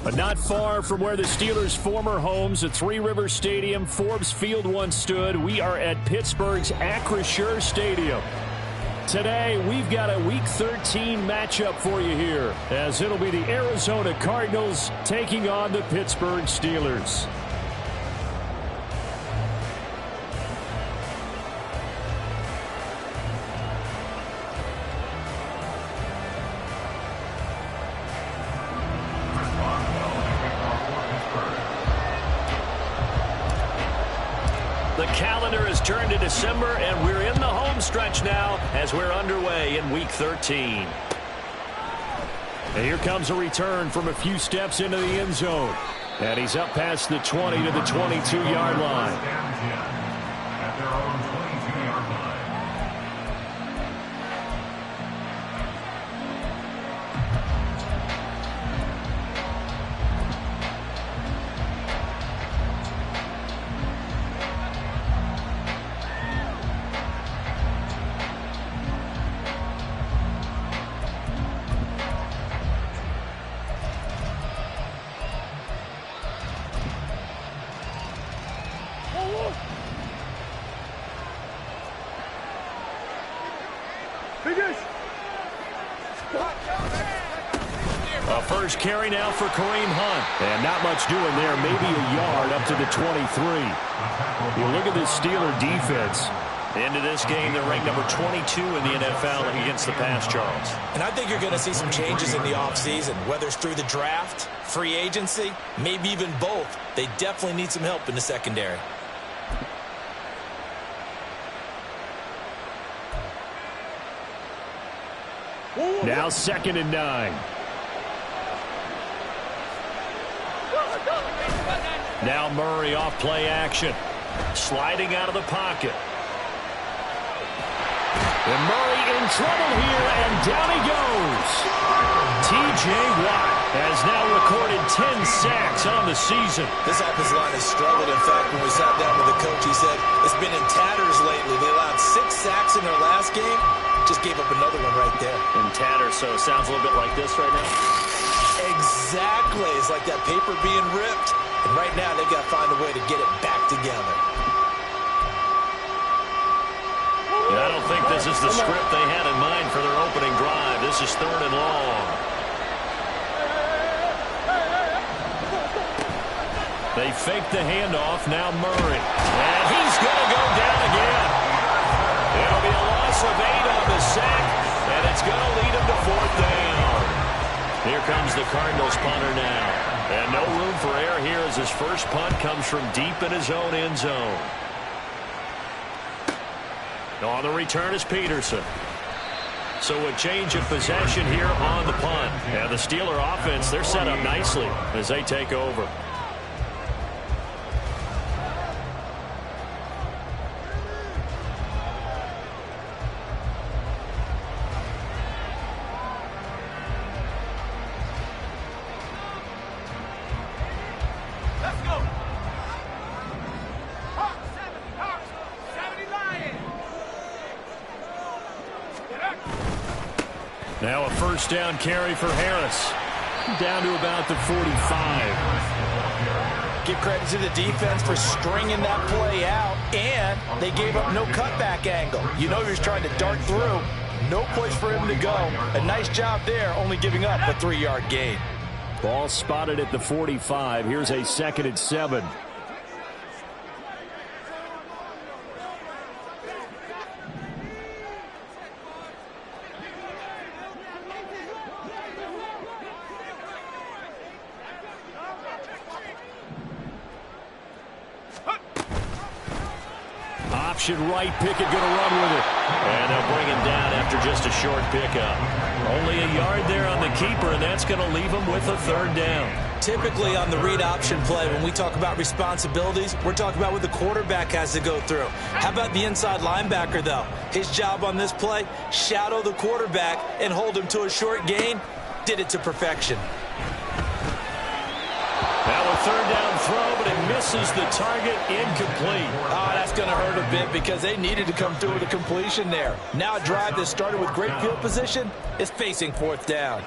But not far from where the Steelers' former homes at Three Rivers Stadium, Forbes Field once stood, we are at Pittsburgh's Acrisure Stadium. Today, we've got a Week 13 matchup for you here, as it'll be the Arizona Cardinals taking on the Pittsburgh Steelers. The calendar has turned to December, and we're in the home stretch now as we're underway in Week 13. And here comes a return from a few steps into the end zone. And he's up past the 20 to the 22-yard line. At their own 22-yard line. A first carry now for Kareem Hunt. And not much doing there. Maybe a yard up to the 23. You look at this Steeler defense. Into this game, they're ranked number 22 in the NFL against the pass, Charles. And I think you're going to see some changes in the offseason, whether it's through the draft, free agency, maybe even both. They definitely need some help in the secondary. Now 2nd and 9. Now Murray off play action. Sliding out of the pocket. And Murray in trouble here, and down he goes. T.J. Watt has now recorded 10 sacks on the season. This offensive line has struggled. In fact, when we sat down with the coach, he said it's been in tatters lately. They allowed 6 sacks in their last game. Just gave up another one right there. In tatters, so it sounds a little bit like this right now. Exactly. It's like that paper being ripped. And right now, they've got to find a way to get it back together. I don't think this is the script they had in mind for their opening drive. This is 3rd and long. They fake the handoff. Now Murray. And he's going to go down again. It'll be a loss of 8 on the sack, and it's going to lead him to 4th down. Here comes the Cardinals punter now. And no room for error here as his first punt comes from deep in his own end zone. On the return is Peterson. So a change of possession here on the punt. And the Steeler offense, they're set up nicely as they take over. Now a first down carry for Harris. Down to about the 45. Give credit to the defense for stringing that play out, and they gave up no cutback angle. You know he was trying to dart through. No place for him to go. A nice job there, only giving up a 3-yard gain. Ball spotted at the 45. Here's a 2nd and 7. Option right, Pickett going to run with it. And they'll bring him down after just a short pickup. Only a yard there on the keeper, and that's going to leave him with a 3rd down. Typically on the read option play, when we talk about responsibilities, we're talking about what the quarterback has to go through. How about the inside linebacker, though? His job on this play, shadow the quarterback and hold him to a short gain. Did it to perfection. Now a 3rd down throw, but it misses the target, incomplete. Oh, that's going to hurt a bit because they needed to come through with a completion there. Now a drive that started with great field position is facing 4th down.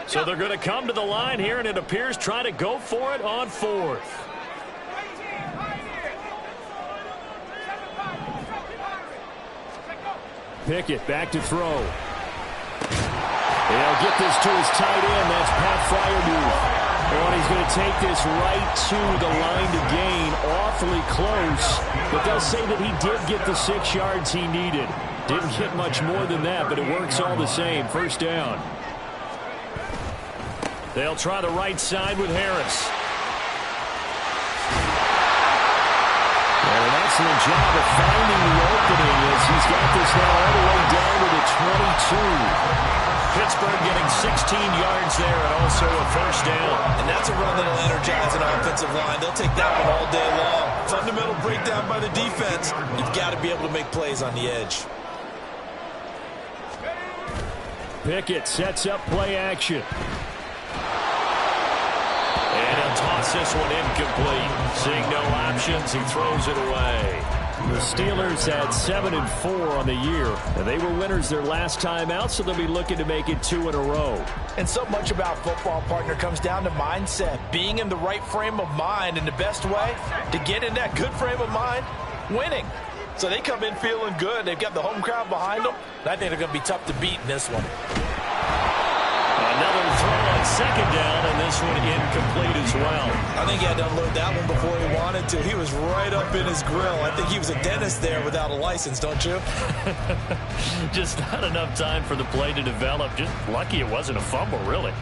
So they're going to come to the line here, and it appears try to go for it on fourth. Pickett back to throw. He'll get this to his tight end. That's Pat Fryermuth. And he's going to take this right to the line to gain. Awfully close. But they'll say that he did get the 6 yards he needed. Didn't get much more than that, but it works all the same. First down. They'll try the right side with Harris. An excellent job of finding the opening as he's got this now all the way down to the 22. Pittsburgh getting 16 yards there and also a first down. And that's a run that'll energize an offensive line. They'll take that one all day long. Fundamental breakdown by the defense. You've got to be able to make plays on the edge. Pickett sets up play action. And he'll toss this one incomplete. Seeing no options, he throws it away. The Steelers had 7-4 on the year, and they were winners their last time out, so they'll be looking to make it 2 in a row. And so much about football, partner, comes down to mindset. Being in the right frame of mind, and the best way to get in that good frame of mind, winning. So they come in feeling good. They've got the home crowd behind them. And I think they're going to be tough to beat in this one. Another throw on second down, and this one incomplete as well. I think he had to unload that one before he wanted to. He was right up in his grill. I think he was a dentist there without a license, don't you? Just not enough time for the play to develop. Just lucky it wasn't a fumble, really.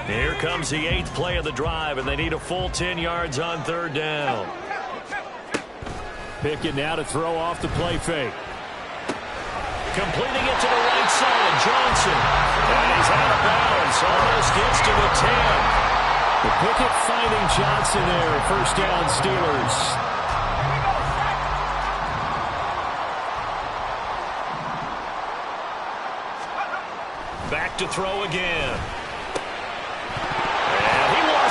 Here comes the 8th play of the drive, and they need a full 10 yards on third down. Pickett now to throw off the play fake. Completing it to the right side, Johnson. And he's out of bounds, almost gets to the 10. The Pickett finding Johnson there, first down Steelers. Back to throw again.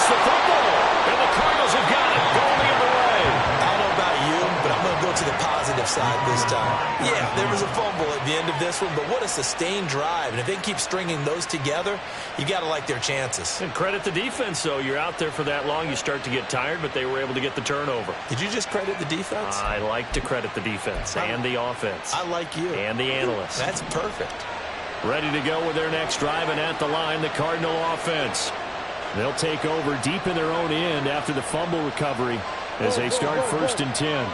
The football, and the Cardinals have got it going the other way. I don't know about you, but I'm going to go to the positive side this time. Yeah, there was a fumble at the end of this one, but what a sustained drive. And if they keep stringing those together, you got to like their chances. And credit the defense, though. You're out there for that long, you start to get tired, but they were able to get the turnover. Did you just credit the defense? I like to credit the defense and the offense. I like you. And the analysts. That's perfect. Ready to go with their next drive, and at the line, the Cardinal offense. They'll take over deep in their own end after the fumble recovery as they start 1st and 10.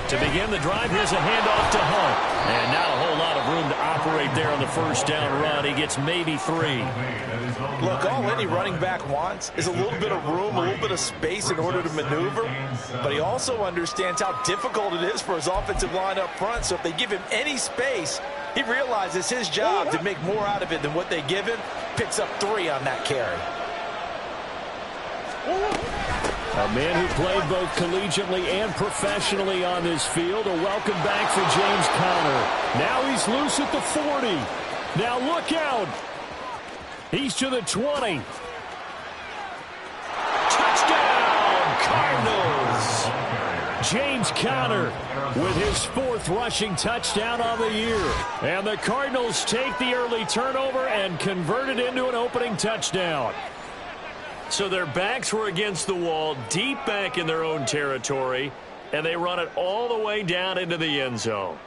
To begin the drive, here's a handoff to Hunt. And not a whole lot of room to operate there on the first down run. He gets maybe 3. Look, all any running back wants is a little bit of room, a little bit of space in order to maneuver. But he also understands how difficult it is for his offensive line up front. So if they give him any space, he realizes his job to make more out of it than what they give him. Picks up 3 on that carry. A man who played both collegiately and professionally on this field. A welcome back for James Conner. Now he's loose at the 40. Now look out. He's to the 20. Touchdown, Cardinals. James Conner with his 4th rushing touchdown on the year. And the Cardinals take the early turnover and convert it into an opening touchdown. So their backs were against the wall, deep back in their own territory, and they run it all the way down into the end zone.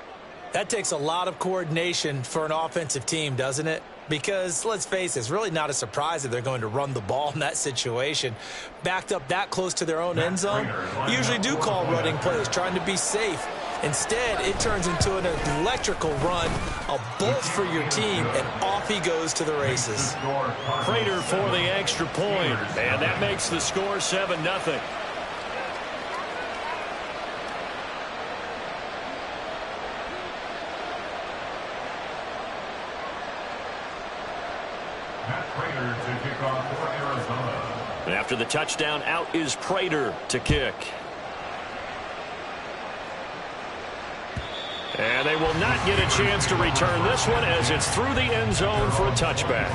That takes a lot of coordination for an offensive team, doesn't it? Because, let's face it, it's really not a surprise that they're going to run the ball in that situation. Backed up that close to their own end zone, usually do call running plays, trying to be safe. Instead, it turns into an electrical run, a bolt for your team, and off he goes to the races. Prater for the extra point, and that makes the score 7-0. Prater to kick off for Arizona. After the touchdown, out is Prater to kick. And they will not get a chance to return this one as it's through the end zone for a touchback.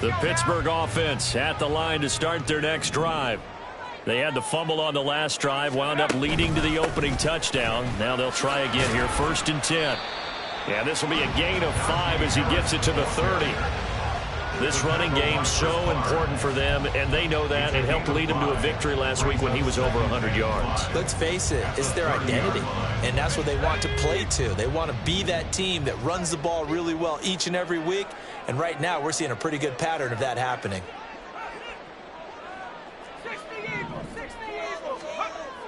The Pittsburgh offense at the line to start their next drive. They had the fumble on the last drive, wound up leading to the opening touchdown. Now they'll try again here, 1st and 10. Yeah, this will be a gain of 5 as he gets it to the 30. This running game so important for them, and they know that. It helped lead them to a victory last week when he was over 100 yards. Let's face it, it's their identity, and that's what they want to play to. They want to be that team that runs the ball really well each and every week, and right now we're seeing a pretty good pattern of that happening.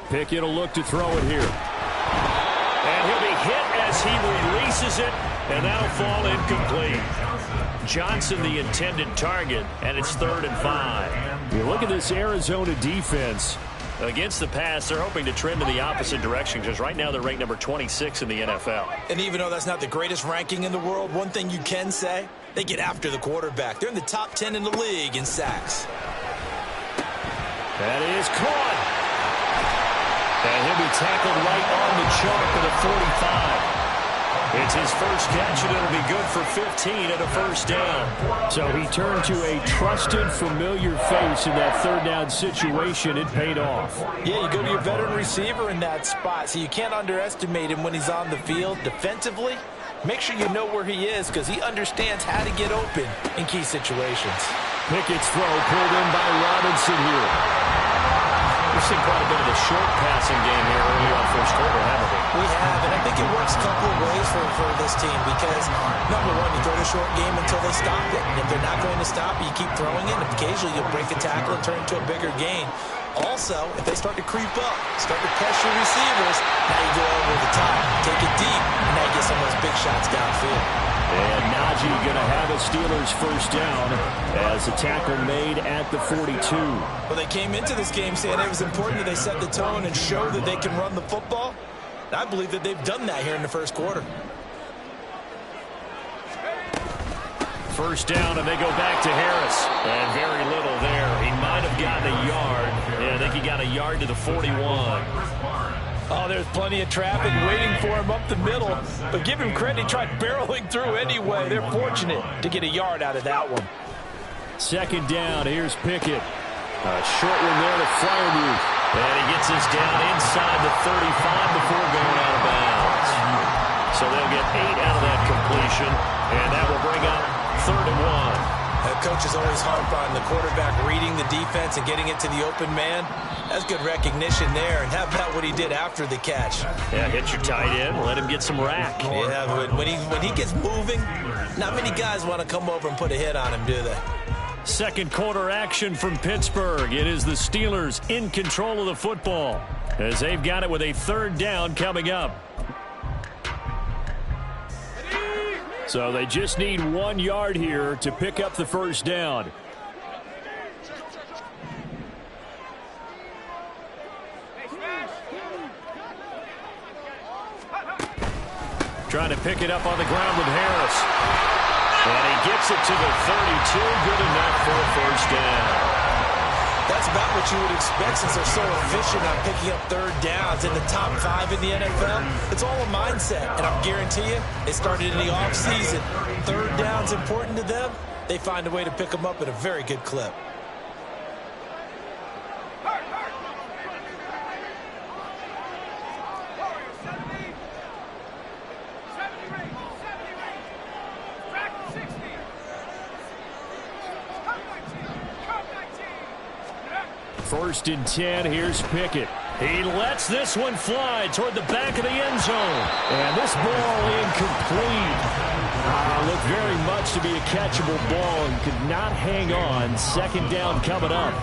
Pickett will look to throw it here. And he'll be hit as he releases it, and that'll fall incomplete. Johnson the intended target, and it's 3rd and 5. You look at this Arizona defense. Against the pass, they're hoping to trend in the opposite direction because right now they're ranked number 26 in the NFL. And even though that's not the greatest ranking in the world, one thing you can say, they get after the quarterback. They're in the top 10 in the league in sacks. That is caught. And he'll be tackled right on the chalk at the 45. It's his first catch, and it'll be good for 15 and a first down. So he turned to a trusted, familiar face in that 3rd down situation. It paid off. Yeah, you go to your veteran receiver in that spot, so you can't underestimate him when he's on the field defensively. Make sure you know where he is because he understands how to get open in key situations. Pickett's throw pulled in by Robinson here. We've seen quite a bit of a short passing game here early on first quarter, haven't we? We have, and I think it works a couple of ways for this team because, number one, you throw the short game until they stop it. And if they're not going to stop it, you keep throwing it, and occasionally you'll break a tackle and turn it into a bigger gain. Also, if they start to creep up, start to pressure receivers, now you go over the top, take it deep, and now you get some of those big shots downfield. And Najee going to have a Steelers first down as a tackle made at the 42. Well, they came into this game saying it was important that they set the tone and show that they can run the football. And I believe that they've done that here in the first quarter. First down, and they go back to Harris. And very little there. He might have gotten a yard. Yeah, I think he got a yard to the 41. Oh, there's plenty of traffic waiting for him up the middle. But give him credit, he tried barreling through anyway. They're fortunate to get a yard out of that one. 2nd down, here's Pickett. A short one there to Freiermuth. And he gets this down inside the 35 before going out of bounds. So they'll get 8 out of that completion. And that will bring up 3rd and 1. Coaches always harp on the quarterback reading the defense and getting it to the open man. That's good recognition there. And how about what he did after the catch? Yeah, hit your tight end, let him get some rack. Yeah, but when he gets moving, not many guys want to come over and put a hit on him, do they? 2nd quarter action from Pittsburgh. It is the Steelers in control of the football as they've got it with a 3rd down coming up. So they just need 1 yard here to pick up the first down. Trying to pick it up on the ground with Harris. And he gets it to the 32. Good enough for a first down. That's about what you would expect since they're so efficient on picking up 3rd downs in the top 5 in the NFL. It's all a mindset, and I guarantee you, it started in the offseason. 3rd down's important to them. They find a way to pick them up at a very good clip. First and 10, here's Pickett. He lets this one fly toward the back of the end zone. And this ball incomplete. Looked very much to be a catchable ball and could not hang on. 2nd down coming up.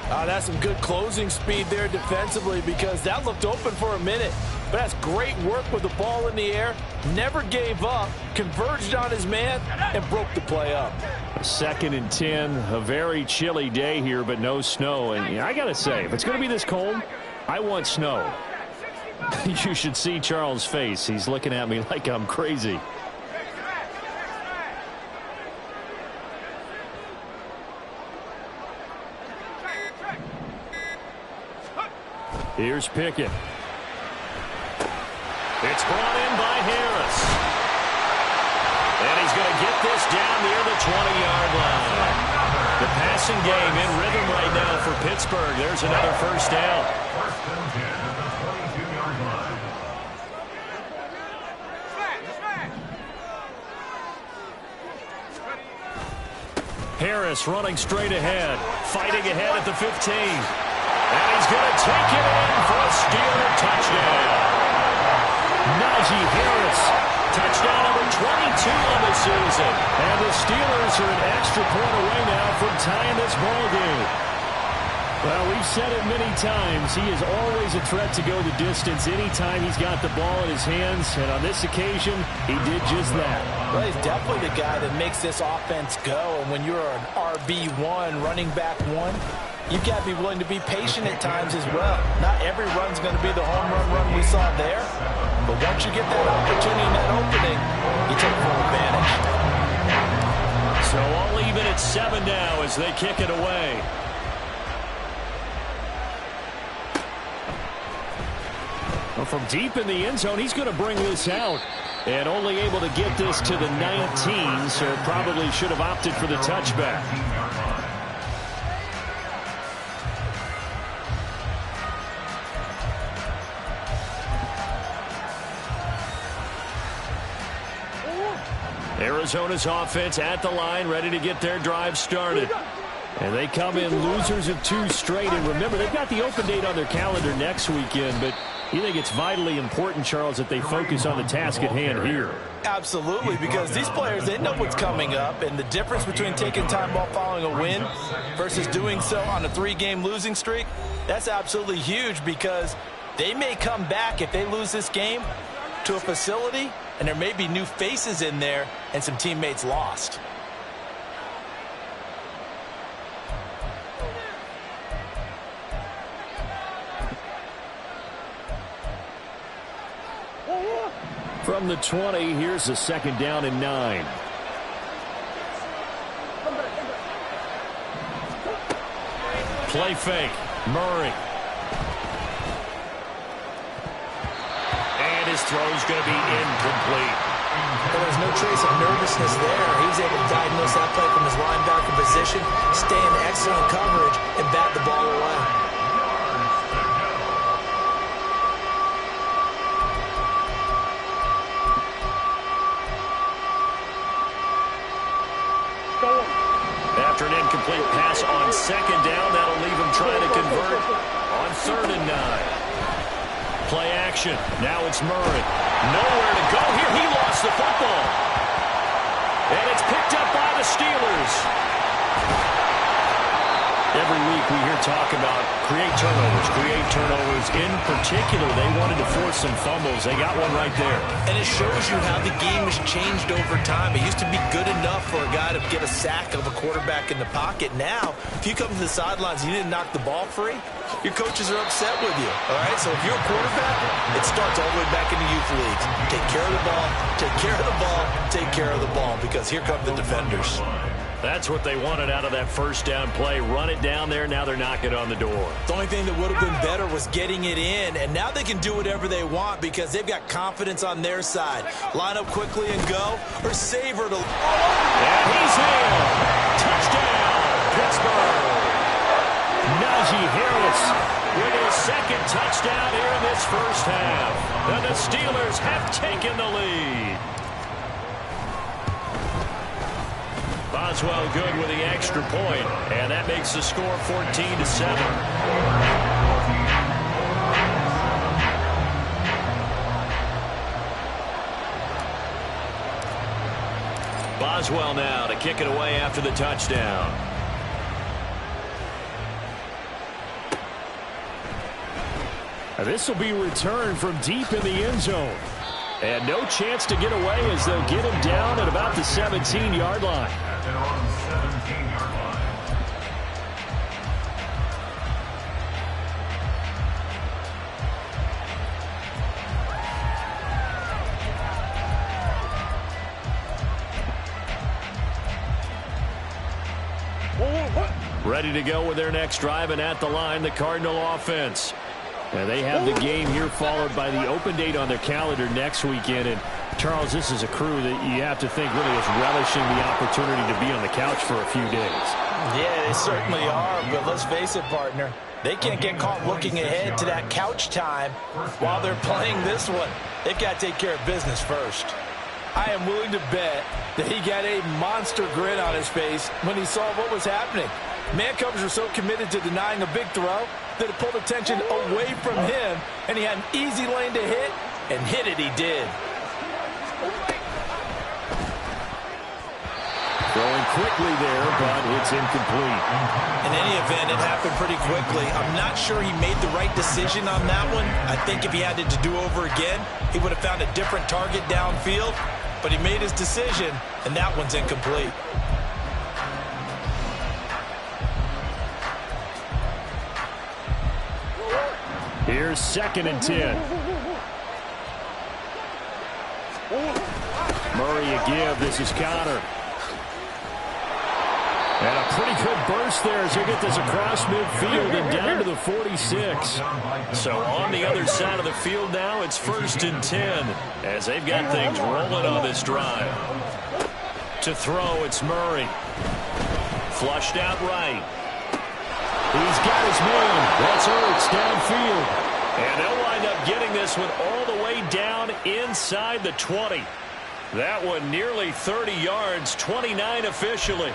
That's some good closing speed there defensively because that looked open for a minute. But that's great work with the ball in the air. Never gave up, converged on his man, and broke the play up. 2nd and 10, a very chilly day here, but no snow. And I got to say, if it's going to be this cold, I want snow. You should see Charles' face. He's looking at me like I'm crazy. Here's Pickett. It's brought in by Harris. And he's going to get this down near the 20-yard line. The passing game in rhythm right now for Pittsburgh. There's another first down. First and 10 at the 22-yard line. Harris running straight ahead, fighting ahead at the 15. And he's going to take it in for a Steeler touchdown. Najee Harris, touchdown number 22 on the season. And the Steelers are an extra point away now from tying this ball game. Well, we've said it many times. He is always a threat to go the distance anytime he's got the ball in his hands. And on this occasion, he did just that. Well, he's definitely the guy that makes this offense go. And when you're an RB1, running back one, you've got to be willing to be patient at times as well. Not every run's going to be the home run we saw there. But once you get that opportunity and that opening, you take full advantage. So all even at 7 now as they kick it away. Well, from deep in the end zone, he's going to bring this out. And only able to get this to the 19, so probably should have opted for the touchback. Arizona's offense at the line, ready to get their drive started. And they come in losers of 2 straight. And remember, they've got the open date on their calendar next weekend, but you think it's vitally important, Charles, that they focus on the task at hand here? Absolutely, because these players, they know what's coming up, and the difference between taking time off following a win versus doing so on a 3-game losing streak, that's absolutely huge, because they may come back if they lose this game to a facility, and there may be new faces in there and some teammates lost. From the 20, here's a second down and 9. Play fake. Murray. And his throw's going to be incomplete. Well, there's no trace of nervousness there. He was able to diagnose that play from his linebacker position, stay in excellent coverage, and bat the ball away. After an incomplete pass on second down, that'll leave him trying to convert on 3rd and 9. Play action. Now it's Murray. Nowhere to go here. He lost the football. And it's picked up by the Steelers. Every week we hear talk about create turnovers. In particular, they wanted to force some fumbles. They got one right there. And it shows you how the game has changed over time. It used to be good enough for a guy to get a sack of a quarterback in the pocket. Now, if you come to the sidelines and you didn't knock the ball free, your coaches are upset with you. All right? So if you're a quarterback, it starts all the way back in the youth leagues. Take care of the ball, take care of the ball, take care of the ball, because here come the defenders. That's what they wanted out of that first down play. Run it down there. Now they're knocking on the door. The only thing that would have been better was getting it in, and now they can do whatever they want because they've got confidence on their side. Line up quickly and go, or savor to... And he's in. Touchdown, Pittsburgh. Najee Harris with his second touchdown here in this first half. And the Steelers have taken the lead. Boswell good with the extra point, and that makes the score 14-7. Boswell now to kick it away after the touchdown. This will be returned from deep in the end zone. And no chance to get away as they'll get him down at about the 17-yard line. At their own 17-yard line. Ready to go with their next drive, and at the line, the Cardinal offense. And they have the game here followed by the open date on their calendar next weekend. And, Charles, this is a crew that you have to think really is relishing the opportunity to be on the couch for a few days. Yeah, they certainly are, but let's face it, partner. They can't get caught looking ahead to that couch time while they're playing this one. They've got to take care of business first. I am willing to bet that he got a monster grin on his face when he saw what was happening. Man-covers were so committed to denying a big throw that it pulled attention away from him, and he had an easy lane to hit, and hit it he did. Throwing quickly there, but it's incomplete. In any event, it happened pretty quickly. I'm not sure he made the right decision on that one. I think if he had it to do over again, he would have found a different target downfield, but he made his decision, and that one's incomplete. Here's 2nd and 10. Murray a give. This is Connor. And a pretty good burst there as they get this across midfield and down to the 46. So on the other side of the field now, it's 1st and 10 as they've got things rolling on this drive. To throw, it's Murray. Flushed out right. He's got his man. That's Ertz downfield. And they'll wind up getting this one all the way down inside the 20. That one nearly 30 yards, 29 officially.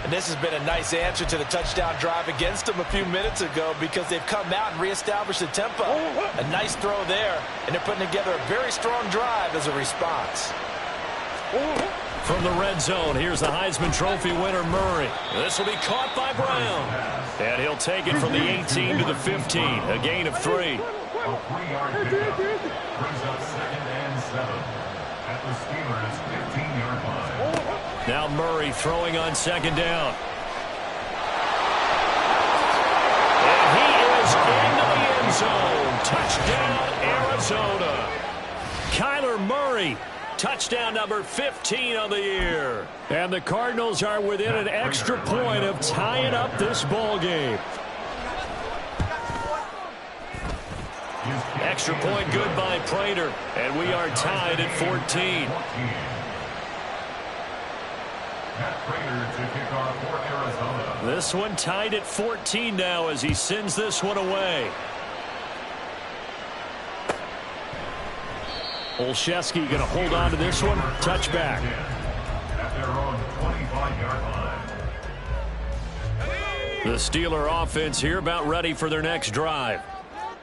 And this has been a nice answer to the touchdown drive against them a few minutes ago because they've come out and reestablished the tempo. A nice throw there, and they're putting together a very strong drive as a response. From the red zone, here's the Heisman Trophy winner, Murray. This will be caught by Brown. And he'll take it from the 18 to the 15, a gain of 3. A 3-yard pickup brings up 2nd and 7 at the Steelers' 15-yard line. Now Murray throwing on 2nd down. And he is into the end zone. Touchdown, Arizona. Kyler Murray. Touchdown number 15 on the year. And the Cardinals are within an extra point of tying up this ball game. Extra point good by Prater. And we are tied at 14. This one tied at 14 now as he sends this one away. Olszewski going to hold on to this one. Touchback. At their own 25-yard line. The Steeler offense here about ready for their next drive.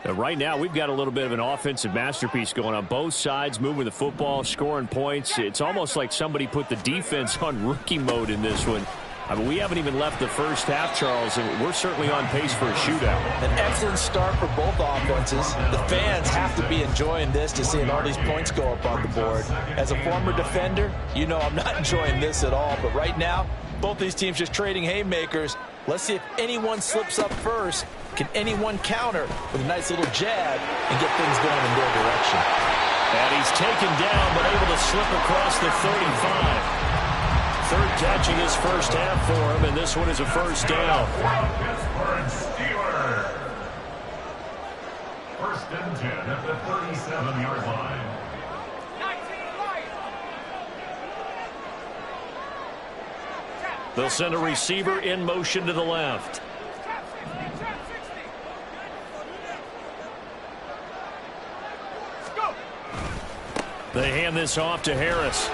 Right now, we've got a little bit of an offensive masterpiece going on. Both sides moving the football, scoring points. It's almost like somebody put the defense on rookie mode in this one. I mean, we haven't even left the first half, Charles, and we're certainly on pace for a shootout. An excellent start for both offenses. The fans have to be enjoying this to see all these points go up on the board. As a former defender, you know I'm not enjoying this at all. But right now, both these teams just trading haymakers. Let's see if anyone slips up first. Can anyone counter with a nice little jab and get things going in their direction? And he's taken down, but able to slip across the 35. Third catch in his first half for him, and this one is a first down. Pittsburgh Steelers. 1st and 10 at the 37-yard line. They'll send a receiver in motion to the left. They hand this off to Harris.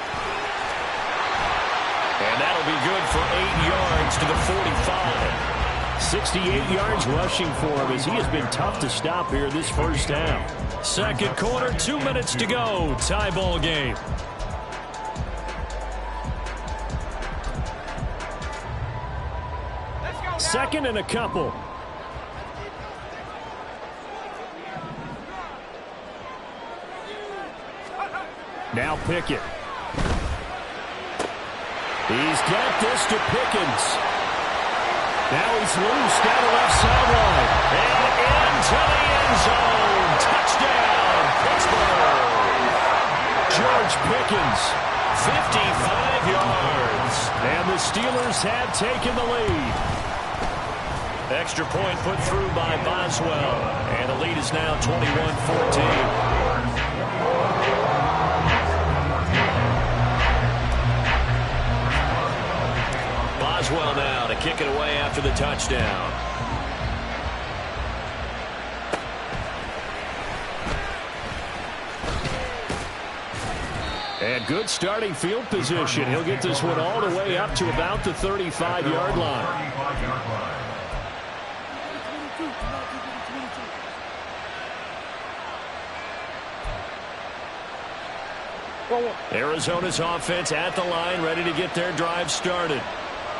And that'll be good for 8 yards to the 45. 68 yards rushing for him as he has been tough to stop here this first half. Second quarter, 2 minutes to go. Tie ball game. Second and a couple. Now Pickett. He's got this to Pickens. Now he's loose down the left sideline. And into the end zone. Touchdown, Pittsburgh. George Pickens, 55 yards. And the Steelers have taken the lead. Extra point put through by Boswell. And the lead is now 21-14. Boswell now to kick it away after the touchdown. And good starting field position. He'll get this one all the way up to about the 35-yard line. Arizona's offense at the line, ready to get their drive started.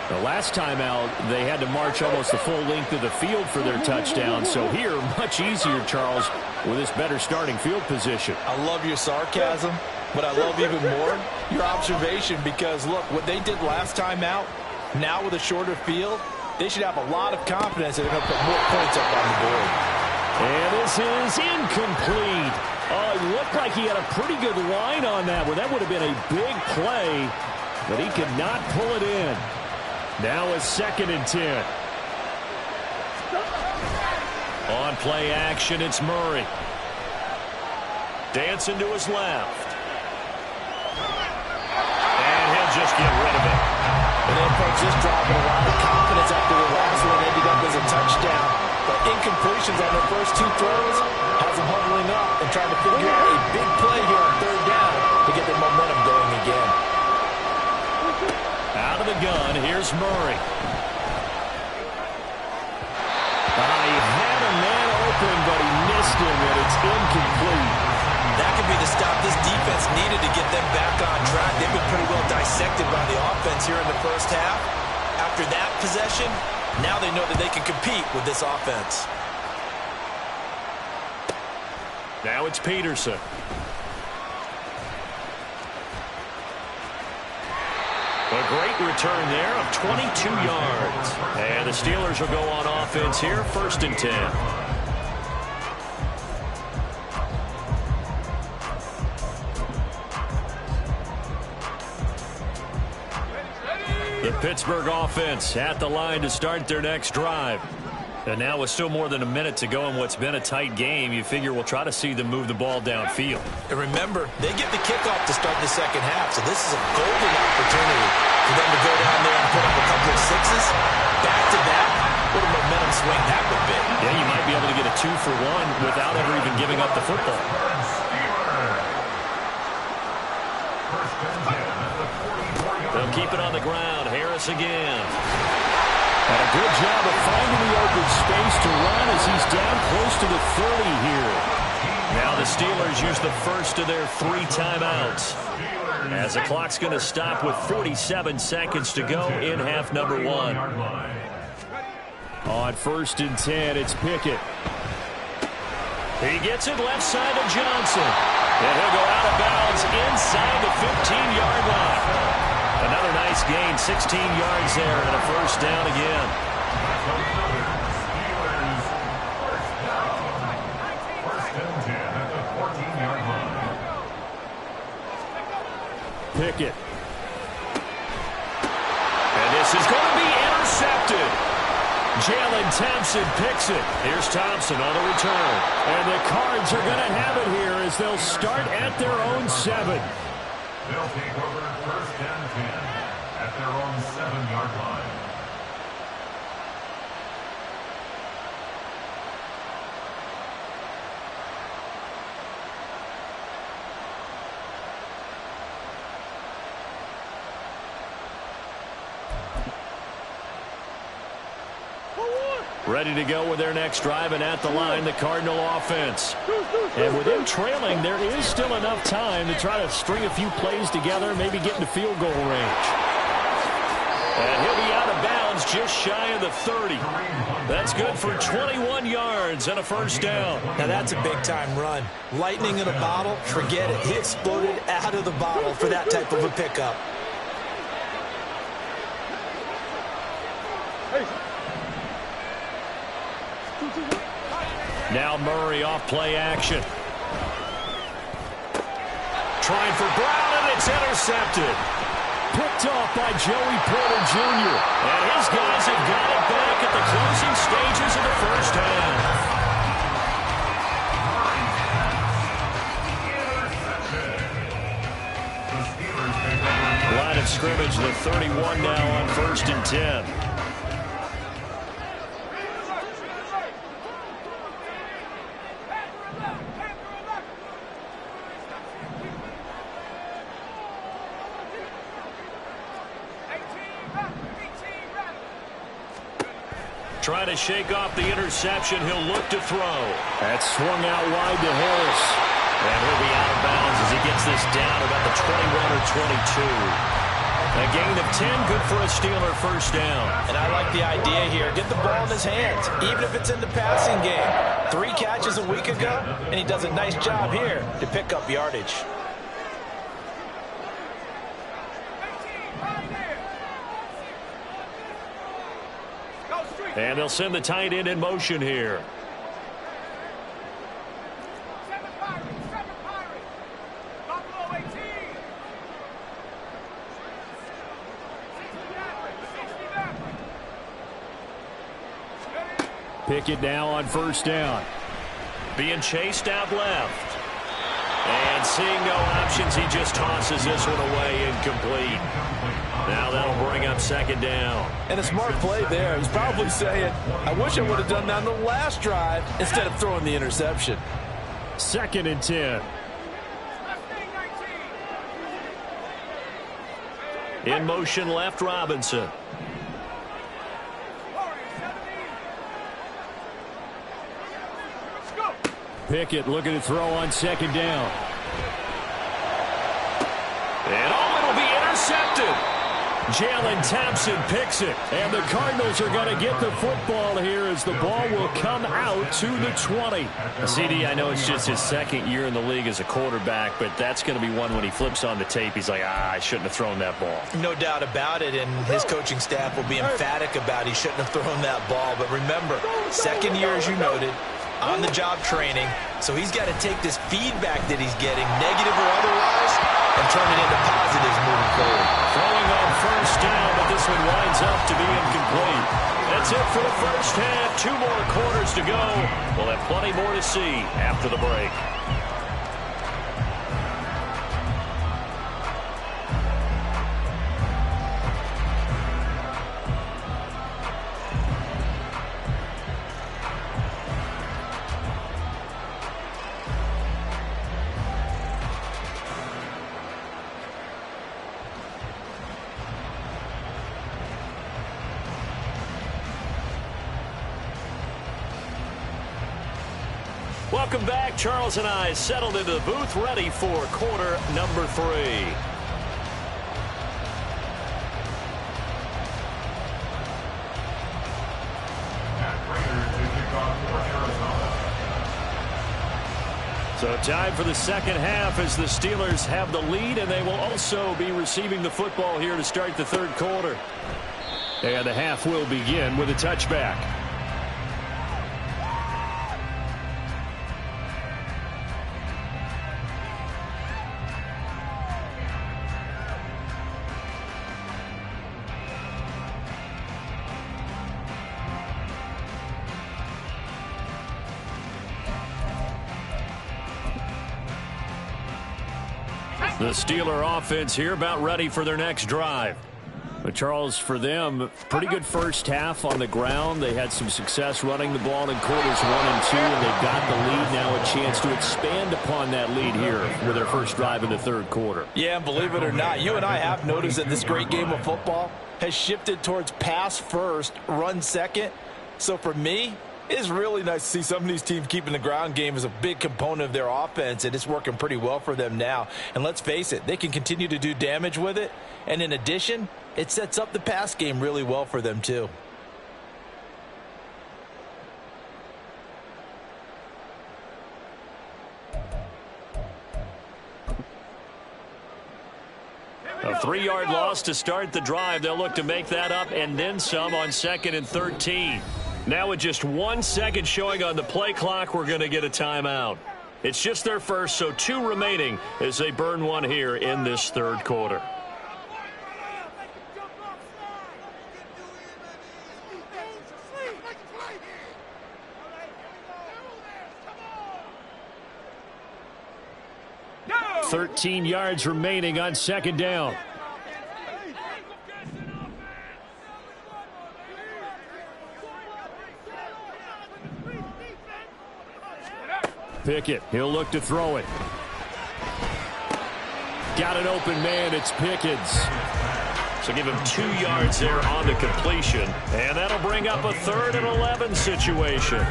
The last time out, they had to march almost the full length of the field for their touchdown. So here, much easier, Charles, with this better starting field position. I love your sarcasm, but I love even more your observation because, look, what they did last time out, now with a shorter field, they should have a lot of confidence that they're going to put more points up on the board. And this is incomplete. Oh, it looked like he had a pretty good line on that one. That would have been a big play, but he could not pull it in. Now a 2nd and 10. On play action, it's Murray. Dancing to his left. And he'll just get rid of it. And they approach this drive with a lot of confidence after the last one ended up as a touchdown. But incompletions on their first 2 throws has them huddling up and trying to figure out a big play here on 3rd down to get their momentum going again. Out of the gun, here's Murray. He had a man open, but he missed him, and it's incomplete. That could be the stop this defense needed to get them back on track. They've been pretty well dissected by the offense here in the first half. After that possession, now they know that they can compete with this offense. Now it's Peterson. A great return there of 22 yards. And the Steelers will go on offense here, 1st and 10. The Pittsburgh offense at the line to start their next drive. And now with still more than a minute to go in what's been a tight game, you figure we'll try to see them move the ball downfield. And remember, they get the kickoff to start the second half, so this is a golden opportunity for them to go down there and put up a couple of 6s. Back-to-back, what a momentum swing that would be. Yeah, you might be able to get a 2-for-1 without ever even giving up the football. They'll keep it on the ground. Harris again. And a good job of finding the open space to run as he's down close to the 30 here. Now the Steelers use the first of their 3 timeouts, as the clock's going to stop with 47 seconds to go in half number 1. On 1st and 10, it's Pickett. He gets it left side of Johnson. And he'll go out of bounds inside the 15-yard line. Another nice gain, 16 yards there, and a 1st down again. Pickett. And this is going to be intercepted. Jalen Thompson picks it. Here's Thompson on the return. And the Cards are going to have it here as they'll start at their own 7. They'll take over 1st and 10 at their own 7-yard line. Ready to go with their next drive, and at the line, the Cardinal offense. And with them trailing, there is still enough time to try to string a few plays together, maybe get into field goal range. And he'll be out of bounds just shy of the 30. That's good for 21 yards and a 1st down. Now that's a big-time run. Lightning in a bottle, forget it. He exploded out of the bottle for that type of a pickup. Now Murray off play action. Trying for Brown, and it's intercepted. picked off by Joey Porter Jr. And his guys have got it back at the closing stages of the first half. Line of scrimmage, the 31 now on 1st and 10. Trying to shake off the interception. He'll look to throw. That's swung out wide to Harris. And he'll be out of bounds as he gets this down about the 21 or 22. A gain of 10, good for a Steeler first down. And I like the idea here. Get the ball in his hands, even if it's in the passing game. 3 catches a week ago, and he does a nice job here to pick up yardage. And they'll send the tight end in motion here. Pickett now on first down. Being chased out left. And seeing no options, he just tosses this one away, incomplete. Now that'll bring up second down. And a smart play there. He's probably saying, I wish I would have done that on the last drive instead of throwing the interception. 2nd and 10. In motion left, Robinson. Pickett looking to throw on 2nd down. And it'll be intercepted. Jalen Thompson picks it. And the Cardinals are going to get the football here as the ball will come out to the 20. CD, I know it's just his 2nd year in the league as a quarterback, but that's going to be one when he flips on the tape. He's like, I shouldn't have thrown that ball. No doubt about it, and his coaching staff will be emphatic about he shouldn't have thrown that ball. But remember, 2nd year, as you noted, on-the-job training, so he's got to take this feedback that he's getting, negative or otherwise, and turn it into positives moving forward. Throwing on first down, but this one winds up to be incomplete. That's it for the first half. 2 more quarters to go. We'll have plenty more to see after the break. Welcome back. Charles and I settled into the booth, ready for quarter number 3. So time for the second half as the Steelers have the lead, and they will also be receiving the football here to start the 3rd quarter. And the half will begin with a touchback. The Steeler offense here about ready for their next drive. But Charles, for them, pretty good first half on the ground. They had some success running the ball in quarters 1 and 2, and they've got the lead now, a chance to expand upon that lead here with their first drive in the 3rd quarter. Yeah, and believe it or not, you and I have noticed that this great game of football has shifted towards pass first, run second. So for me, it's really nice to see some of these teams keeping the ground game as a big component of their offense, and it's working pretty well for them now. And let's face it, they can continue to do damage with it. And in addition, it sets up the pass game really well for them too. A 3-yard loss to start the drive. They'll look to make that up and then some on 2nd and 13. Now with just 1 second showing on the play clock, we're going to get a timeout. It's just their first, so 2 remaining as they burn one here in this 3rd quarter. 13 yards remaining on second down. Pickett, he'll look to throw it. Got an open man, it's Pickens. So give him 2 yards there on the completion. And that'll bring up a 3rd and 11 situation.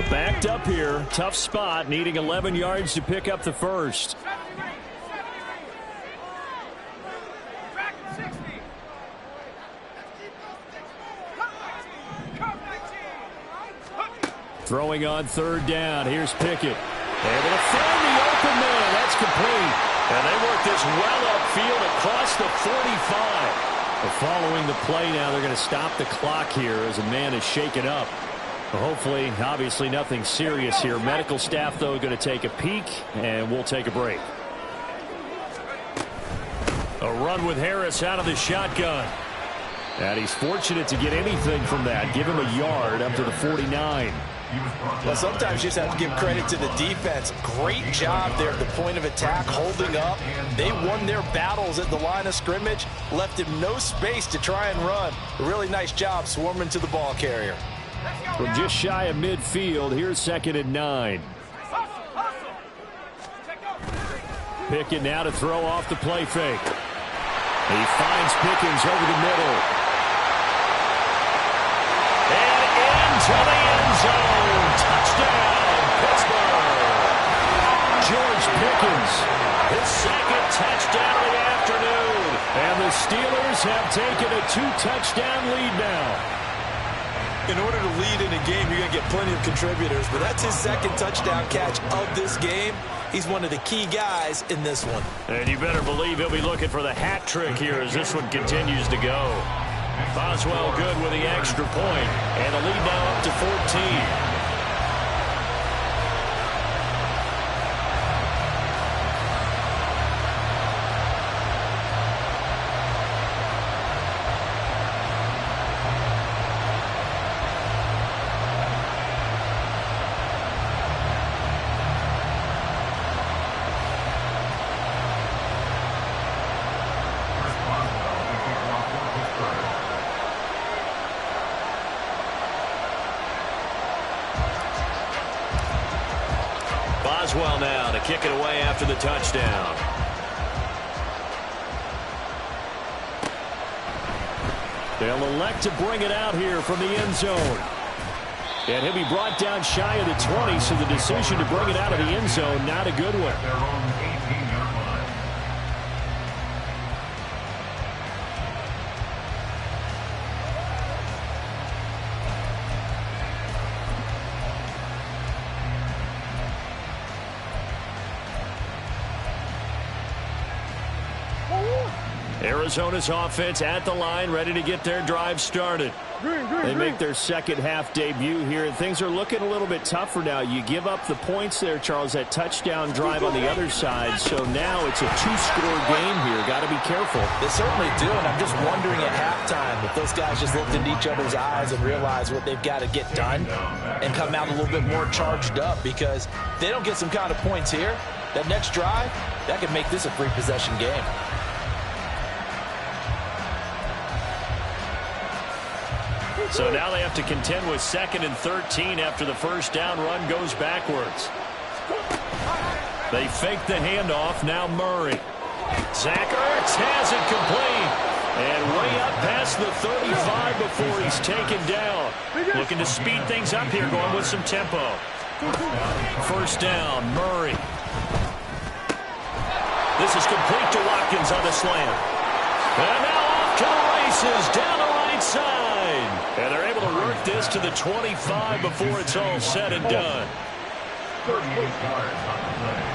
Backed up here, tough spot, needing 11 yards to pick up the first. Throwing on 3rd down. Here's Pickett. Able to find the open man. That's complete. And they work this well upfield across the 45. But following the play now, they're going to stop the clock here as a man is shaken up. Hopefully, obviously nothing serious here. Medical staff, though, going to take a peek, and we'll take a break. A run with Harris out of the shotgun. And he's fortunate to get anything from that. Give him a yard up to the 49. Well, sometimes you just have to give credit to the defense. Great job there at the point of attack, holding up. They won their battles at the line of scrimmage, left him no space to try and run. A really nice job swarming to the ball carrier. From just shy of midfield, here's 2nd and 9. Pickett now to throw off the play fake. He finds Pickens over the middle. And into the end zone. Touchdown, Pittsburgh. George Pickens, his 2nd touchdown of the afternoon. And the Steelers have taken a 2-touchdown lead now. In order to lead in a game, you're going to get plenty of contributors, but that's his 2nd touchdown catch of this game. He's one of the key guys in this one. And you better believe he'll be looking for the hat trick here as this one continues to go. Boswell good with the extra point, and the lead now up to 14. Boswell now to kick it away after the touchdown. They'll elect to bring it out here from the end zone. And he'll be brought down shy of the 20, so the decision to bring it out of the end zone, not a good one. Arizona's offense at the line, ready to get their drive started. They make their second half debut here, and things are looking a little bit tougher now. You give up the points there, Charles, that touchdown drive on the other side, so now it's a 2-score game here. Got to be careful. They certainly do, and I'm just wondering at halftime if those guys just looked into each other's eyes and realized what they've got to get done and come out a little bit more charged up, because if they don't get some kind of points here, that next drive, that could make this a free possession game. So now they have to contend with 2nd and 13 after the first down run goes backwards. They fake the handoff. Now Murray. Zach Ertz has it complete. And way up past the 35 before he's taken down. Looking to speed things up here, going with some tempo. First down, Murray. This is complete to Watkins on the slant. And now off to the races down the right side. And they're able to work this to the 25 before it's all said and done. 38 yards on the play.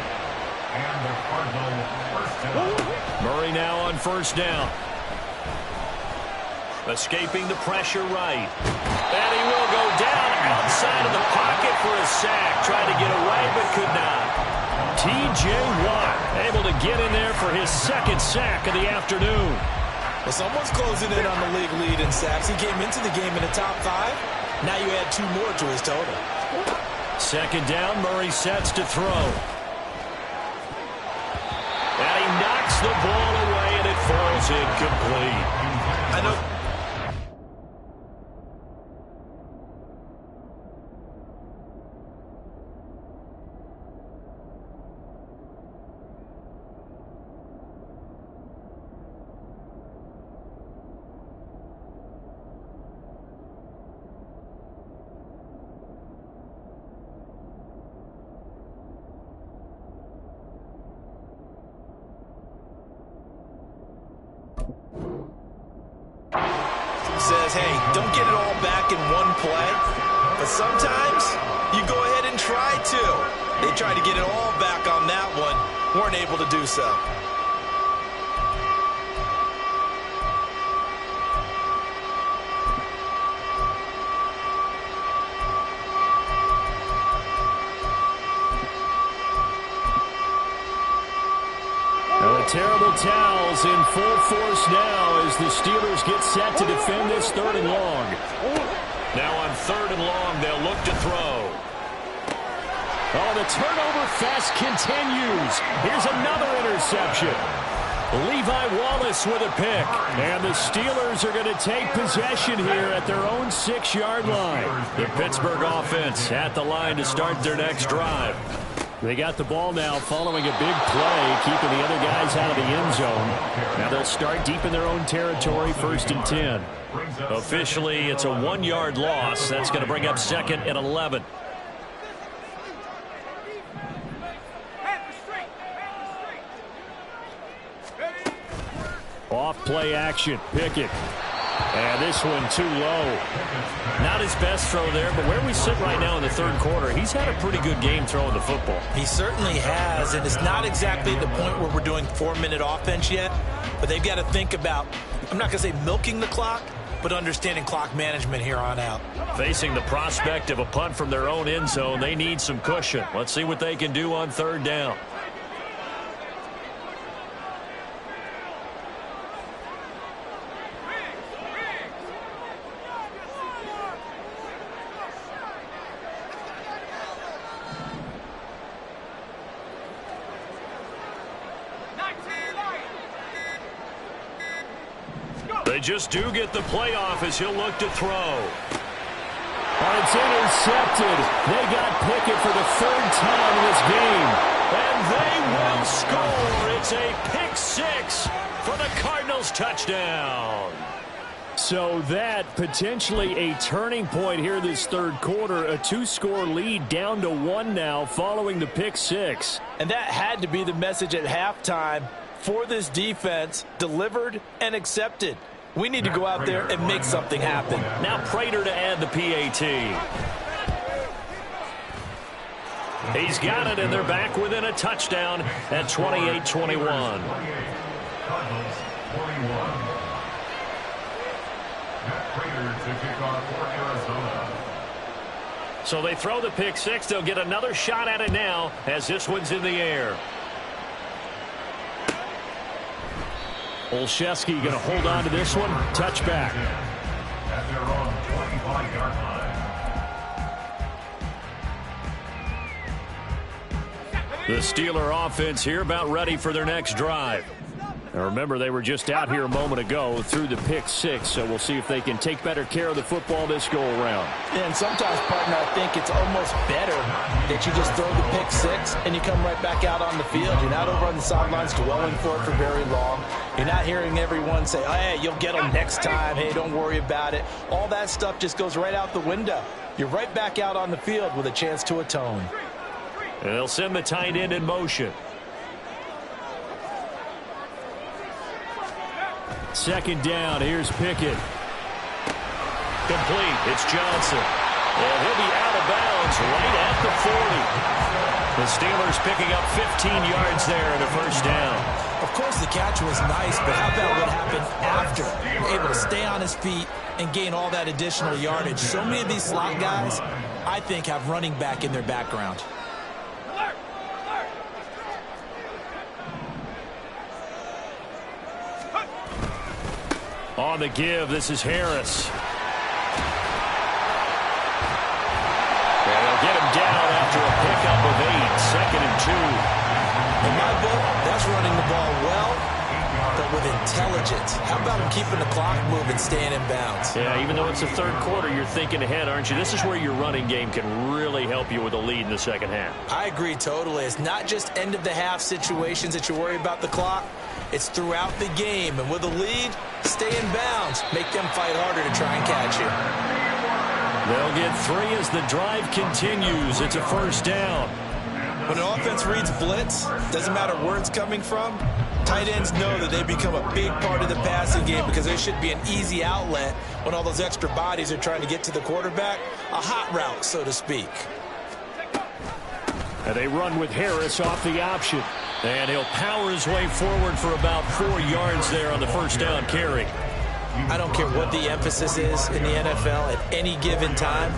And the Cardinal first down. Murray now on first down. Escaping the pressure right. And he will go down outside of the pocket for a sack. Tried to get away but could not. T.J. Watt able to get in there for his 2nd sack of the afternoon. Well, someone's closing in on the league lead in sacks. He came into the game in the top 5. Now you add 2 more to his total. Second down, Murray sets to throw. And he knocks the ball away, and it falls incomplete. I know. Says, hey, don't get it all back in one play, but sometimes you go ahead and try to. They tried to get it all back on that one, weren't able to do so. Terrible towels in full force now as the Steelers get set to defend this 3rd and long. Now on 3rd and long, they'll look to throw. Oh, the turnover fest continues. Here's another interception. Levi Wallace with a pick. And the Steelers are going to take possession here at their own 6-yard line. The Pittsburgh offense at the line to start their next drive. They got the ball now following a big play, keeping the other guys out of the end zone. Now they'll start deep in their own territory, 1st and 10. Officially, it's a 1-yard loss. That's going to bring up 2nd and 11. Off play action, Pickett. And this one too low. Not his best throw there, but where we sit right now in the 3rd quarter, he's had a pretty good game throwing the football. He certainly has, and it's not exactly the point where we're doing 4-minute offense yet, but they've got to think about, I'm not going to say milking the clock, but understanding clock management here on out. Facing the prospect of a punt from their own end zone, they need some cushion. Let's see what they can do on 3rd down. They just do get the playoff as he'll look to throw. Oh, it's intercepted. They got Pickett for the 3rd time in this game. And they will score. It's a pick 6 for the Cardinals touchdown. So that potentially a turning point here this 3rd quarter. A 2-score lead down to 1 now following the pick 6. And that had to be the message at halftime for this defense. Delivered and accepted. We need to go out there and make something happen. Now Prater to add the PAT. He's got it, and they're back within a touchdown at 28-21. Cardinals 41. Matt Prater to kick off for Arizona. So they throw the pick 6. They'll get another shot at it now as this one's in the air. Olszewski going to hold on to this one. Touchback. At their own 25-yard line. The Steeler offense here about ready for their next drive. Now remember, they were just out here a moment ago through the pick 6, so we'll see if they can take better care of the football this go-around. Yeah, and sometimes, partner, I think it's almost better that you just throw the pick 6 and you come right back out on the field. You're not over on the sidelines dwelling for it for very long. You're not hearing everyone say, oh, hey, you'll get them next time. Hey, don't worry about it. All that stuff just goes right out the window. You're right back out on the field with a chance to atone. And they'll send the tight end in motion. Second down, here's Pickett. Complete, it's Johnson. And he'll be out of bounds right at the 40. The Steelers picking up 15 yards there and a 1st down. Of course, the catch was nice, but how about what happened after? Able to stay on his feet and gain all that additional yardage. So many of these slot guys, I think, have running back in their background. On the give, this is Harris. And they'll get him down In my book, that's running the ball well, but with intelligence. How about him keeping the clock moving, staying in bounds? Yeah, even though it's the third quarter, you're thinking ahead, aren't you? This is where your running game can really help you with a lead in the second half. I agree totally. It's not just end-of-the-half situations that you worry about the clock. It's throughout the game. And with a lead, stay in bounds. Make them fight harder to try and catch you. They'll get 3 as the drive continues. It's a first down. When an offense reads blitz, doesn't matter where it's coming from, tight ends know that they become a big part of the passing game because there should be an easy outlet when all those extra bodies are trying to get to the quarterback. A hot route, so to speak. And they run with Harris off the option. And he'll power his way forward for about 4 yards there on the first down carry. I don't care what the emphasis is in the NFL at any given time.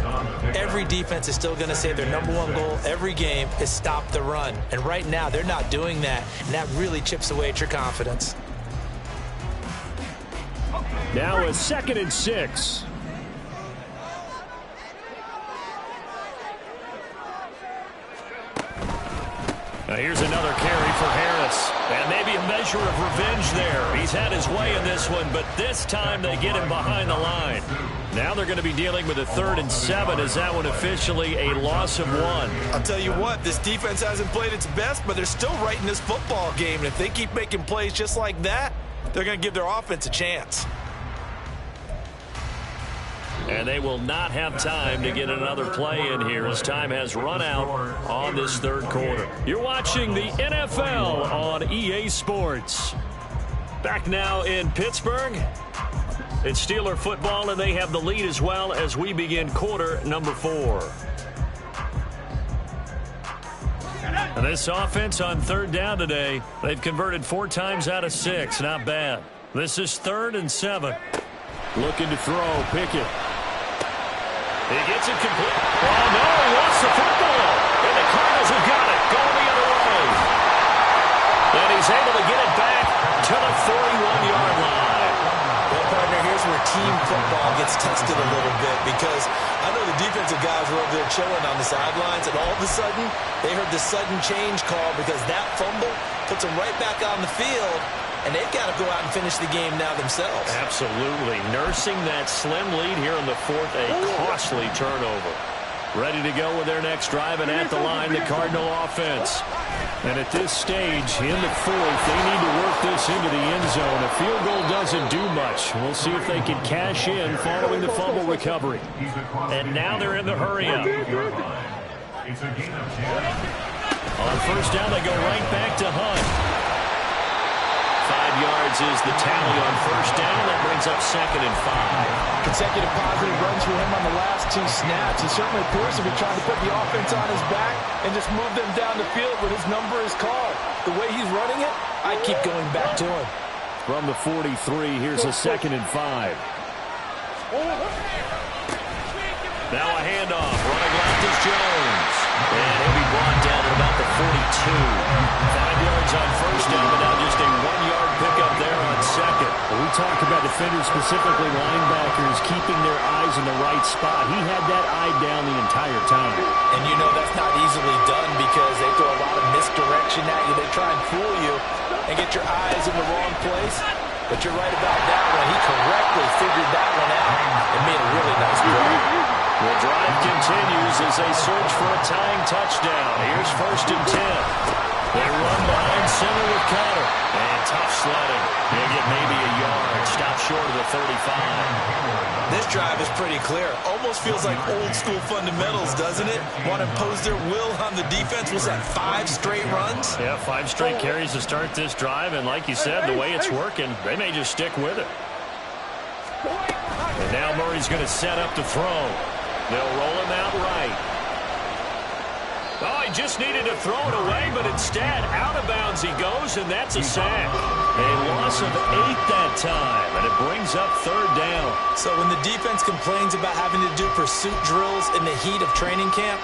Every defense is still going to say their #1 goal every game is stop the run. And right now, they're not doing that. And that really chips away at your confidence. Now a 2nd and 6. Now here's another carry for Harris. And maybe a measure of revenge there. He's had his way in this one, but this time they get him behind the line. Now they're going to be dealing with a 3rd and 7. Is that one officially a loss of 1? I'll tell you what, this defense hasn't played its best, but they're still right in this football game. And if they keep making plays just like that, they're going to give their offense a chance. And they will not have time to get another play in here as time has run out on this 3rd quarter. You're watching the NFL on EA Sports. Back now in Pittsburgh. It's Steeler football, and they have the lead as well as we begin quarter number 4. And this offense on 3rd down today, they've converted 4 times out of 6. Not bad. This is 3rd and 7. Looking to throw, Pickett. He gets it complete. Oh, no, he lost the football. And the Cardinals have got it. Going the other way. And he's able to get it back to the 41-yard line. Well, partner, here's where team football gets tested a little bit because I know the defensive guys were over there chilling on the sidelines, and all of a sudden, they heard the sudden change call because that fumble puts them right back on the field. And they've got to go out and finish the game now themselves. Absolutely. Nursing that slim lead here in the 4th, a costly turnover. Ready to go with their next drive, and at the line, the Cardinal offense. And at this stage, in the 4th, they need to work this into the end zone. A field goal doesn't do much. We'll see if they can cash in following the fumble recovery. And now they're in the hurry-up. On first down, they go right back to Hunt. 5 yards is the tally on first down. That brings up 2nd and 5. Consecutive positive runs for him on the last 2 snaps. He certainly appears to be trying to put the offense on his back and just move them down the field when his number is called. The way he's running it, I keep going back to him. From the 43, here's a 2nd and 5. Now a handoff. Running left is Jones. And he'll be brought down at about the 42. 5 yards on first down, but now just a 1-yard pickup there on 2nd. Well, we talk about defenders, specifically linebackers, keeping their eyes in the right spot. He had that eye down the entire time. And you know that's not easily done because they throw a lot of misdirection at you. They try and fool you and get your eyes in the wrong place. But you're right about that one. He correctly figured that one out and made a really nice play. The drive continues as they search for a tying touchdown. Here's 1st and 10. They run behind center with Conner. And tough sledding. They'll get maybe a yard. Stop short of the 35. This drive is pretty clear. Almost feels like old school fundamentals, doesn't it? Want to impose their will on the defense. Was that 5 straight runs? Yeah, 5 straight carries to start this drive. And like you said, the way it's working, they may just stick with it. And now Murray's going to set up to throw. They'll roll him out right. Oh, he just needed to throw it away, but instead, out of bounds he goes, and that's a sack. A loss of 8 that time, and it brings up 3rd down. So when the defense complains about having to do pursuit drills in the heat of training camp,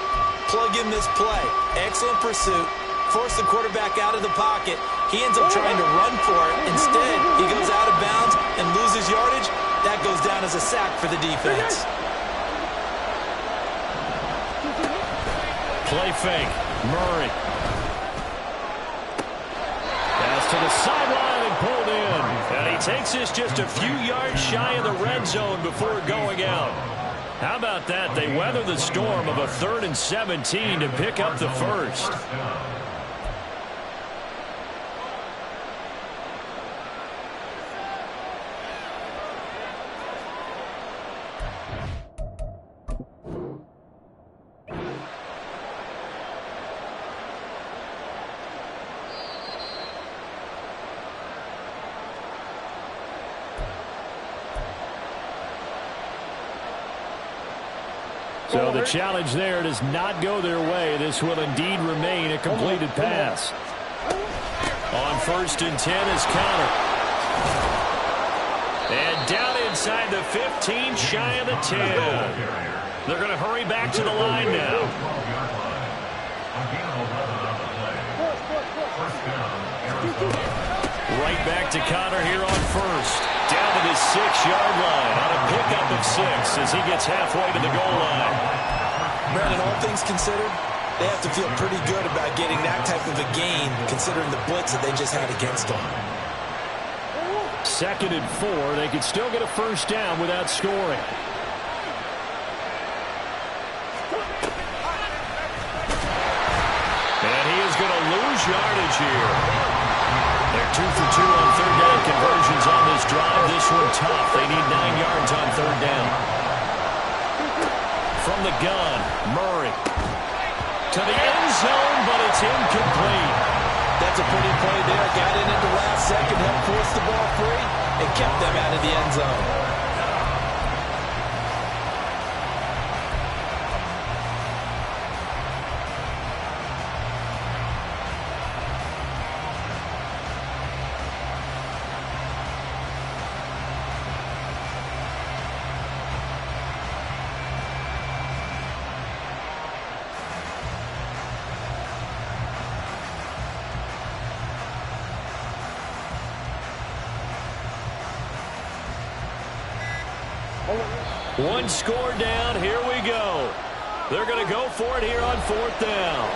plug in this play. Excellent pursuit. Force the quarterback out of the pocket. He ends up trying to run for it. Instead, he goes out of bounds and loses yardage. That goes down as a sack for the defense. Play fake. Murray. to the sideline and pulled in. And he takes this just a few yards shy of the red zone before going out. How about that? They weather the storm of a 3rd and 17 to pick up the first. So the challenge there does not go their way. This will indeed remain a completed pass. On 1st and 10 is Connor. And down inside the 15, shy of the 10. They're going to hurry back to the line now. Right back to Connor here on 1st. Down to the 6-yard line on a pickup of 6 as he gets halfway to the goal line. Brandon, all things considered, they have to feel pretty good about getting that type of a gain considering the blitz that they just had against them. 2nd and 4. They could still get a first down without scoring. And he is going to lose yardage here. They're 2 for 2 on 3rd down conversions on this drive. This one tough. They need 9 yards on 3rd down. From the gun, Murray. To the end zone, but it's incomplete. That's a pretty play there. Got in at the last second, helped force the ball free, and kept them out of the end zone. One score down. Here we go. They're going to go for it here on 4th down.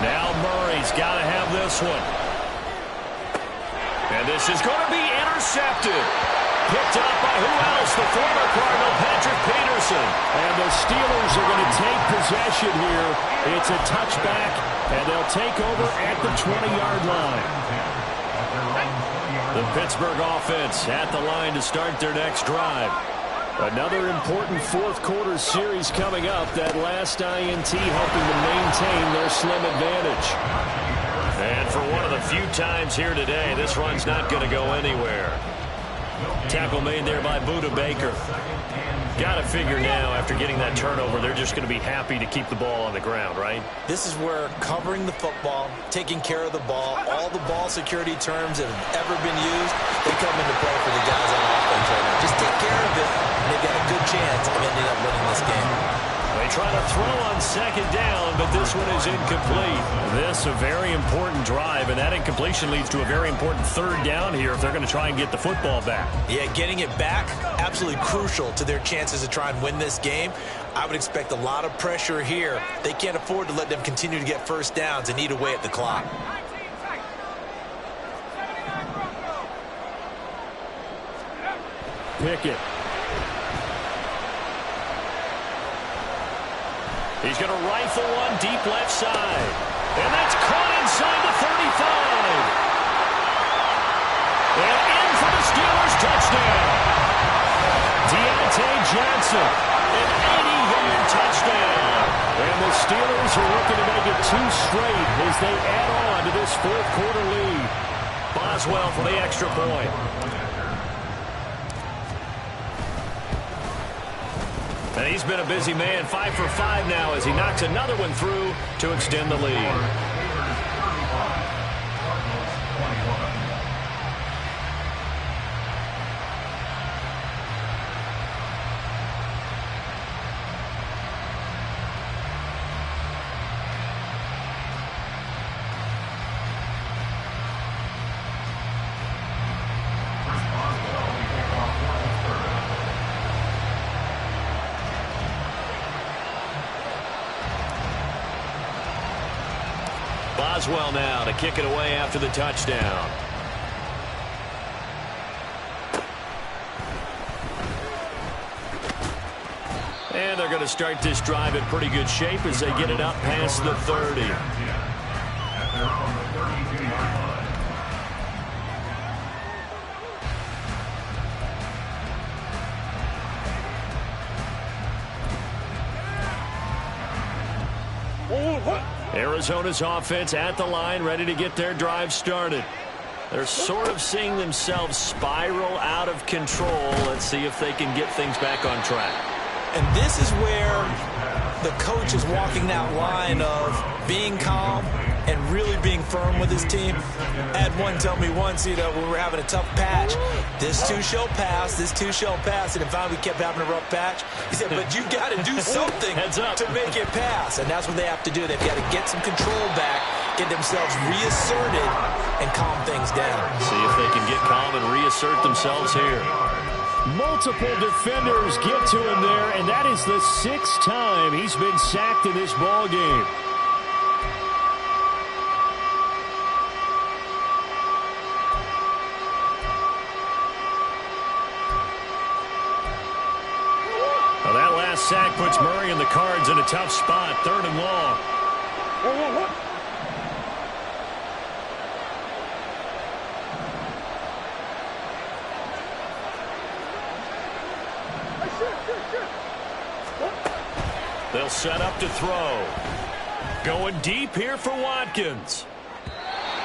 Now Murray's got to have this one. And this is going to be intercepted. Picked up by who else? The former Cardinal, Patrick Peterson. And the Steelers are going to take possession here. It's a touchback, and they'll take over at the 20-yard line. The Pittsburgh offense at the line to start their next drive. Another important fourth-quarter series coming up. That last INT helping to maintain their slim advantage. And for one of the few times here today, this run's not going to go anywhere. Tackle made there by Budda Baker. Got to figure now, after getting that turnover, they're just going to be happy to keep the ball on the ground, right? This is where covering the football, taking care of the ball, all the ball security terms that have ever been used, they come into play for the guys on offense right now. Just take care of it, and they've got a good chance of ending up winning this game. They try to throw on 2nd down, but this one is incomplete. This a very important drive, and that incompletion leads to a very important 3rd down here if they're going to try and get the football back. Yeah, getting it back, absolutely crucial to their chances to try and win this game. I would expect a lot of pressure here. They can't afford to let them continue to get first downs and eat away at the clock. Pickett. He's going to rifle one deep left side. And that's caught inside the 35. And in for the Steelers touchdown. Deontay Johnson, an 80-yard touchdown. And the Steelers are looking to make it 2 straight as they add on to this fourth-quarter lead. Boswell for the extra point. And he's been a busy man, 5 for 5 now as he knocks another one through to extend the lead. Boswell now to kick it away after the touchdown. And they're going to start this drive in pretty good shape as they get it up past the 30. Arizona's offense at the line, ready to get their drive started. They're sort of seeing themselves spiral out of control. Let's see if they can get things back on track. And this is where the coach is walking that line of being calm and really being firm with his team. I had one tell me once, when we were having a tough patch, this too shall pass, this too shall pass. And if we kept having a rough patch, he said, but you got to do something to make it pass. And that's what they have to do. They've got to get some control back, get themselves reasserted, and calm things down. See if they can get calm and reassert themselves here. Multiple defenders get to him there, and that is the 6th time he's been sacked in this ball game. Well, that last sack puts Murray and the Cards in a tough spot, 3rd and long. They'll set up to throw. Going deep here for Watkins.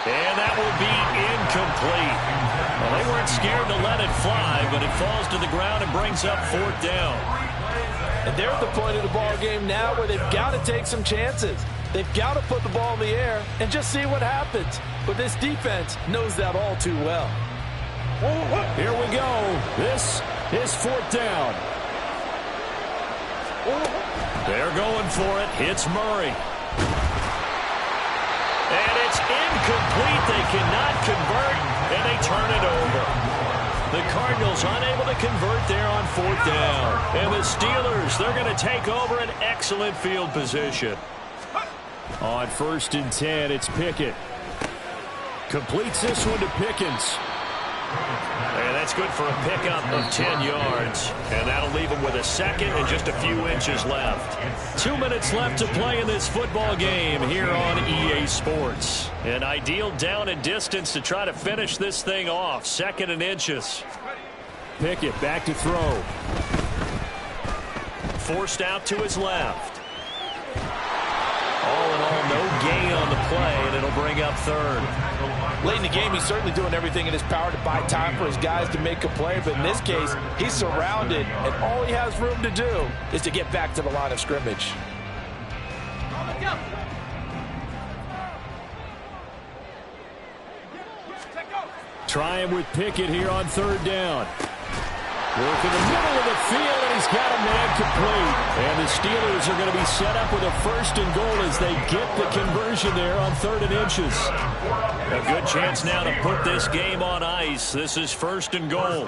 And that will be incomplete. Well, they weren't scared to let it fly, but it falls to the ground and brings up 4th down. And they're at the point of the ball game now where they've got to take some chances. They've got to put the ball in the air and just see what happens. But this defense knows that all too well. Here we go. This is 4th down. They're going for it. It's Murray. And it's incomplete. They cannot convert, and they turn it over. The Cardinals unable to convert there on 4th down. And the Steelers, they're going to take over an excellent field position. On 1st and 10, it's Pickett. Completes this one to Pickens. And that's good for a pickup of 10 yards. And that'll leave him with a 2nd and just a few inches left. 2 minutes left to play in this football game here on EA Sports. An ideal down and distance to try to finish this thing off. 2nd and inches. Pickett back to throw. Forced out to his left. All in all, no gain on the play, and it'll bring up 3rd. Late in the game, he's certainly doing everything in his power to buy time for his guys to make a play. But in this case, he's surrounded, and all he has room to do is to get back to the line of scrimmage. Trying with Pickett here on 3rd down. Work in the middle of the field, and he's got a man complete. And the Steelers are going to be set up with a 1st and goal as they get the conversion there on 3rd and inches. A good chance now to put this game on ice. This is 1st and goal.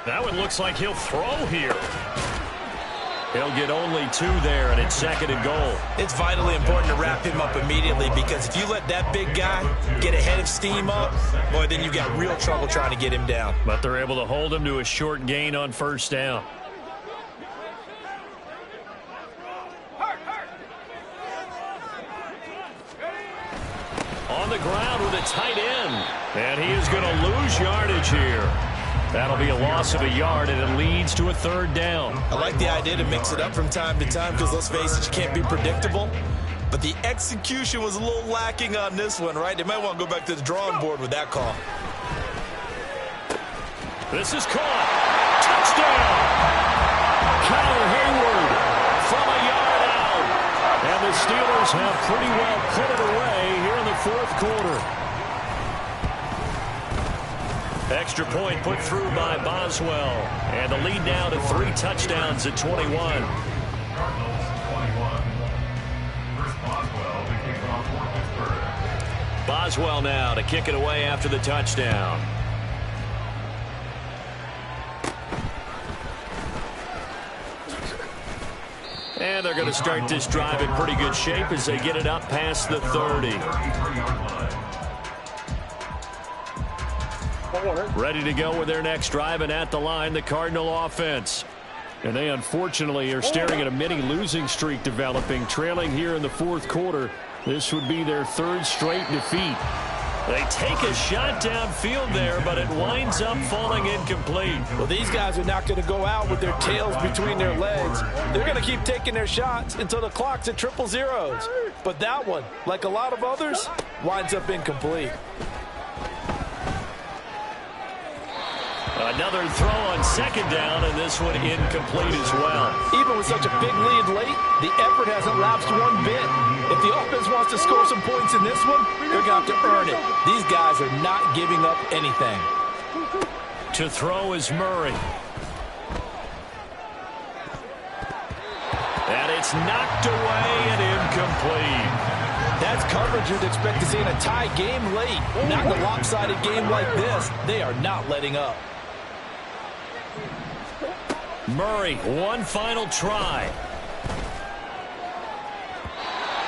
That one looks like he'll throw here. He'll get only 2 there, and it's 2nd and goal. It's vitally important to wrap him up immediately, because if you let that big guy get a head of steam up, boy, then you've got real trouble trying to get him down. But they're able to hold him to a short gain on 1st down. On the ground with a tight end. And he is going to lose yardage here. That'll be a loss of a yard, and it leads to a 3rd down. I like the idea to mix it up from time to time, because let's face it, you can't be predictable. But the execution was a little lacking on this one, right? They might want to go back to the drawing board with that call. This is caught. Touchdown! Kyle Hayward from a yard out. And the Steelers have pretty well put it away here in the 4th quarter. Extra point put through by Boswell. And the lead now to 3 touchdowns at 21. Boswell now to kick it away after the touchdown. And they're going to start this drive in pretty good shape as they get it up past the 30. Ready to go with their next drive, and at the line, the Cardinal offense. And they unfortunately are staring at a mini losing streak developing, trailing here in the fourth quarter. This would be their third straight defeat. They take a shot downfield there, but it winds up falling incomplete. Well, these guys are not going to go out with their tails between their legs. They're going to keep taking their shots until the clock's at triple zeros. But that one, like a lot of others, winds up incomplete. Another throw on second down, and this one incomplete as well. Even with such a big lead late, the effort hasn't lapsed one bit. If the offense wants to score some points in this one, they're going to have to earn it. These guys are not giving up anything. To throw is Murray. And it's knocked away and incomplete. That's coverage you'd expect to see in a tie game late. Not in a lopsided game like this. They are not letting up. Murray, one final try.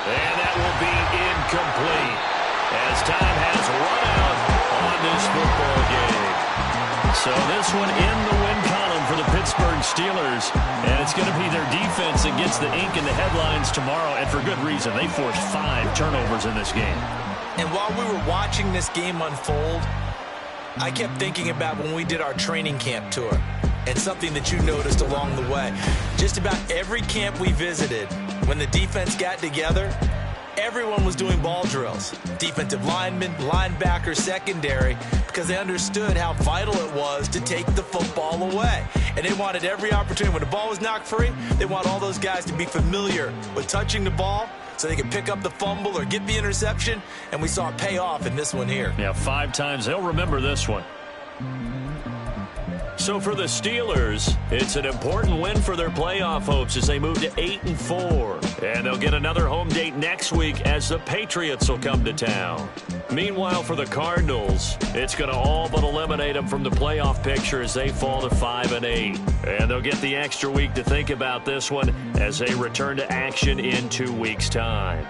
And that will be incomplete as time has run out on this football game. So this one in the win column for the Pittsburgh Steelers. And it's going to be their defense that gets the ink in the headlines tomorrow, and for good reason. They forced 5 turnovers in this game. And while we were watching this game unfold, I kept thinking about when we did our training camp tour and something that you noticed along the way. Just about every camp we visited, when the defense got together, everyone was doing ball drills. Defensive linemen, linebackers, secondary, because they understood how vital it was to take the football away. And they wanted every opportunity. When the ball was knocked free, they want all those guys to be familiar with touching the ball so they could pick up the fumble or get the interception, and we saw it pay off in this one here. Yeah, 5 times. They'll remember this one. So for the Steelers, it's an important win for their playoff hopes as they move to 8-4. And they'll get another home date next week as the Patriots will come to town. Meanwhile, for the Cardinals, it's going to all but eliminate them from the playoff picture as they fall to 5-8. And they'll get the extra week to think about this one as they return to action in 2 weeks' time.